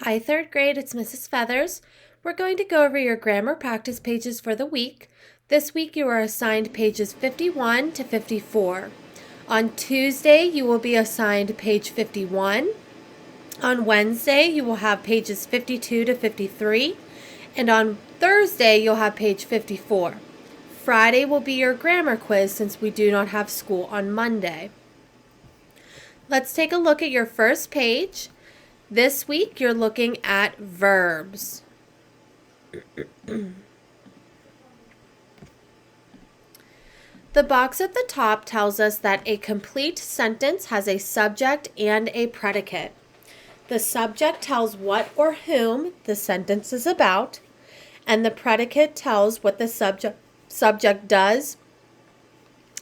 Hi, third grade, it's Mrs. Feathers. We're going to go over your grammar practice pages for the week. This week you are assigned pages 51 to 54. On Tuesday, you will be assigned page 51. On Wednesday, you will have pages 52 to 53. And on Thursday, you'll have page 54. Friday will be your grammar quiz since we do not have school on Monday. Let's take a look at your first page. This week, you're looking at verbs. The box at the top tells us that a complete sentence has a subject and a predicate. The subject tells what or whom the sentence is about, and the predicate tells what the subject does,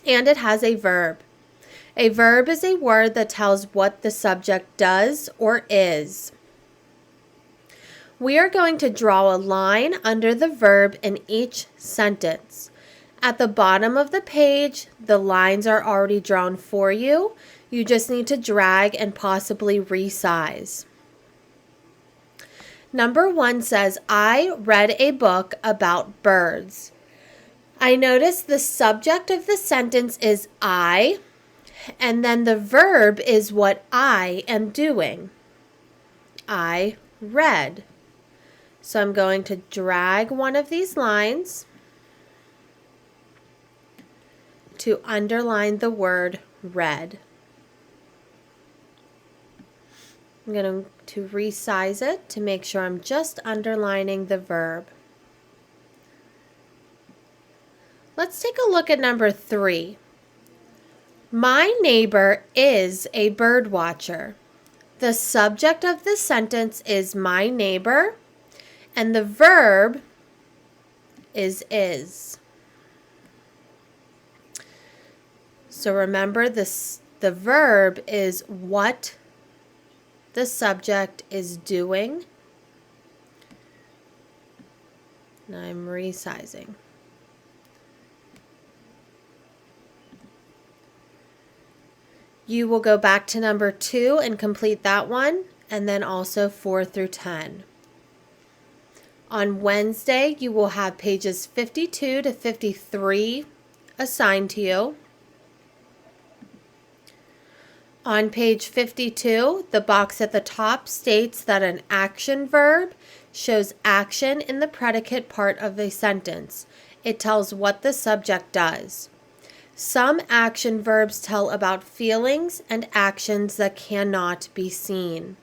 and it has a verb. A verb is a word that tells what the subject does or is. We are going to draw a line under the verb in each sentence. At the bottom of the page, the lines are already drawn for you. You just need to drag and possibly resize. Number 1 says, I read a book about birds. I notice the subject of the sentence is I, and then the verb is what I am doing. I read. So I'm going to drag one of these lines to underline the word read. I'm going to resize it to make sure I'm just underlining the verb. Let's take a look at number 3. My neighbor is a bird watcher. The subject of the sentence is my neighbor, and the verb is. So remember this, the verb is what the subject is doing. And I'm resizing. You will go back to number 2 and complete that one, and then also 4 through 10. On Wednesday, you will have pages 52 to 53 assigned to you. On page 52, the box at the top states that an action verb shows action in the predicate part of a sentence. It tells what the subject does. Some action verbs tell about feelings and actions that cannot be seen.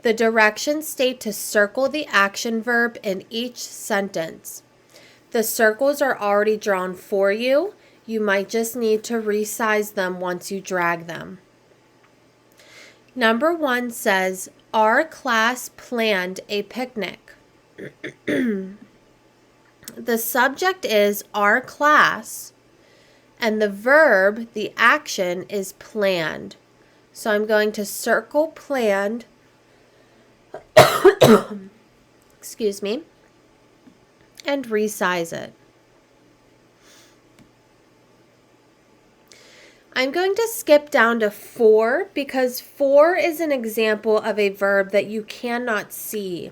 The directions state to circle the action verb in each sentence. The circles are already drawn for you. You might just need to resize them once you drag them. Number 1 says, our class planned a picnic. The subject is our class, and the verb, the action, is planned. So I'm going to circle planned, excuse me, and resize it. I'm going to skip down to 4 because 4 is an example of a verb that you cannot see.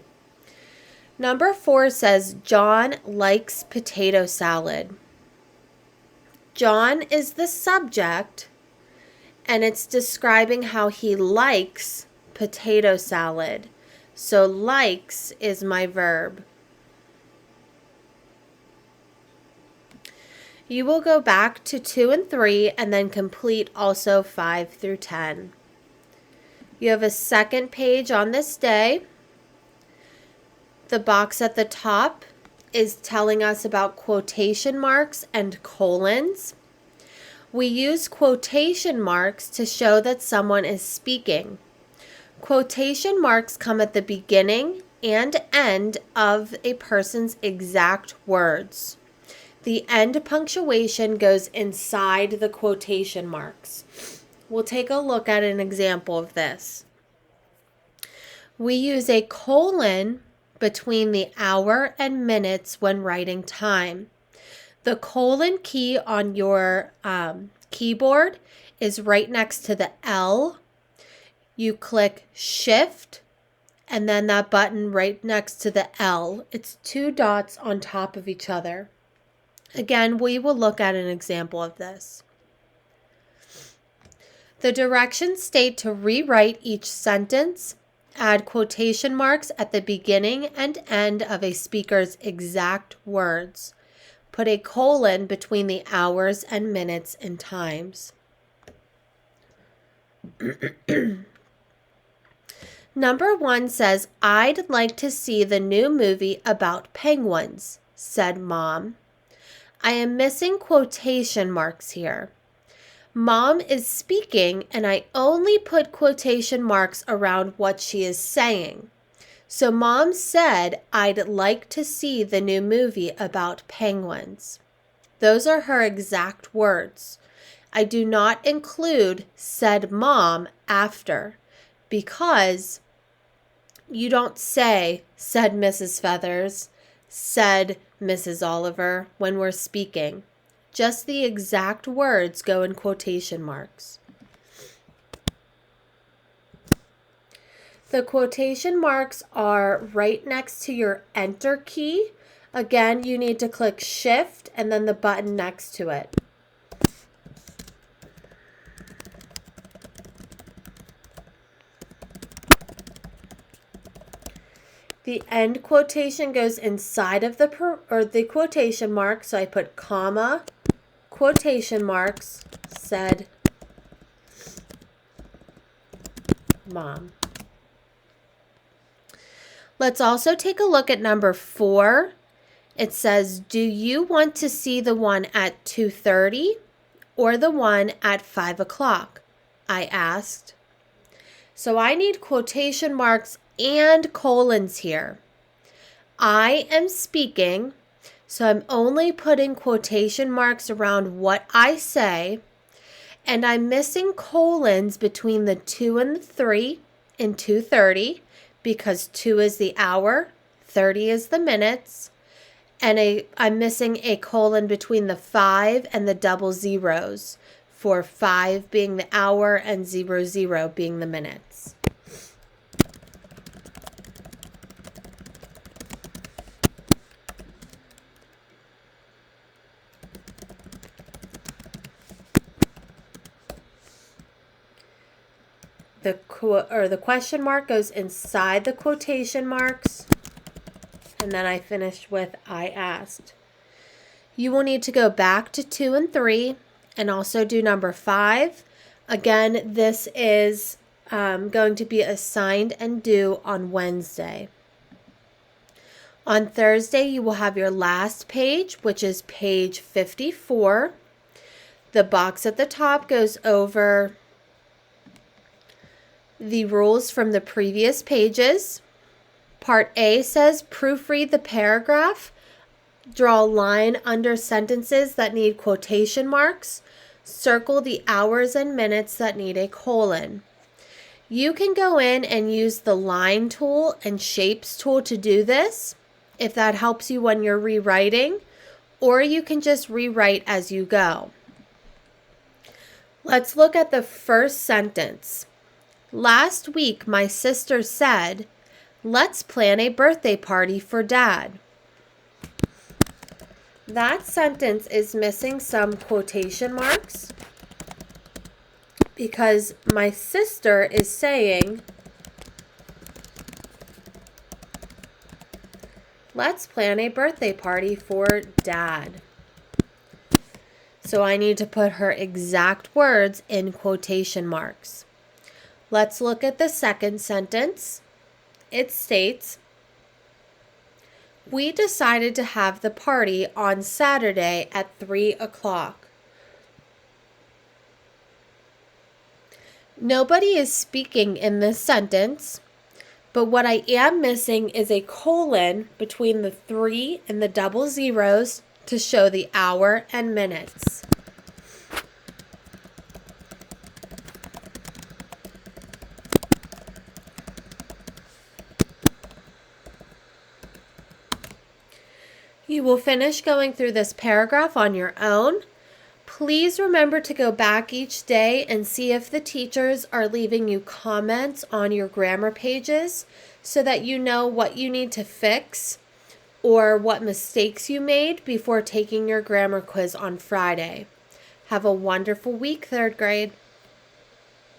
Number 4 says, John likes potato salad. John is the subject, and it's describing how he likes potato salad. So likes is my verb. You will go back to 2 and 3 and then complete also 5 through 10. You have a second page on this day. The box at the top is telling us about quotation marks and colons. We use quotation marks to show that someone is speaking. Quotation marks come at the beginning and end of a person's exact words. The end punctuation goes inside the quotation marks. We'll take a look at an example of this. We use a colon between the hour and minutes when writing time. The colon key on your keyboard is right next to the L. You click Shift and then that button right next to the L. It's two dots on top of each other. Again, we will look at an example of this. The directions state to rewrite each sentence, add quotation marks at the beginning and end of a speaker's exact words. Put a colon between the hours and minutes and times. Number 1 says, "I'd like to see the new movie about penguins," said Mom. I am missing quotation marks here. Mom is speaking, and I only put quotation marks around what she is saying. So Mom said, "I'd like to see the new movie about penguins." Those are her exact words. I do not include "said Mom" after, because you don't say "said Mrs. Feathers," "said Mrs. Oliver" when we're speaking. Just the exact words go in quotation marks. The quotation marks are right next to your Enter key. Again, you need to click Shift and then the button next to it. The end quotation goes inside of the quotation mark, so I put comma, quotation marks, "said Mom." Let's also take a look at number 4. It says, "Do you want to see the one at 2:30 or the one at 5 o'clock?" I asked. So I need quotation marks and colons here. I am speaking, so I'm only putting quotation marks around what I say, and I'm missing colons between the 2 and the 3 in 2:30 because 2 is the hour, 30 is the minutes, and I'm missing a colon between the 5 and the double zeros, for 5 being the hour and 00 being the minutes. The question mark goes inside the quotation marks, and then I finished with "I asked." You will need to go back to 2 and 3 and also do number 5. Again, this is going to be assigned and due on Wednesday. On Thursday, you will have your last page, which is page 54. The box at the top goes over the rules from the previous pages. Part A says proofread the paragraph. Draw a line under sentences that need quotation marks. Circle the hours and minutes that need a colon. You can go in and use the line tool and shapes tool to do this, if that helps you when you're rewriting, or you can just rewrite as you go. Let's look at the first sentence. Last week, my sister said, "Let's plan a birthday party for Dad." That sentence is missing some quotation marks because my sister is saying, "Let's plan a birthday party for Dad." So I need to put her exact words in quotation marks. Let's look at the second sentence. It states, "We decided to have the party on Saturday at 3 o'clock. Nobody is speaking in this sentence, but what I am missing is a colon between the 3 and the double zeros to show the hour and minutes. You will finish going through this paragraph on your own. Please remember to go back each day and see if the teachers are leaving you comments on your grammar pages so that you know what you need to fix or what mistakes you made before taking your grammar quiz on Friday. Have a wonderful week, third grade.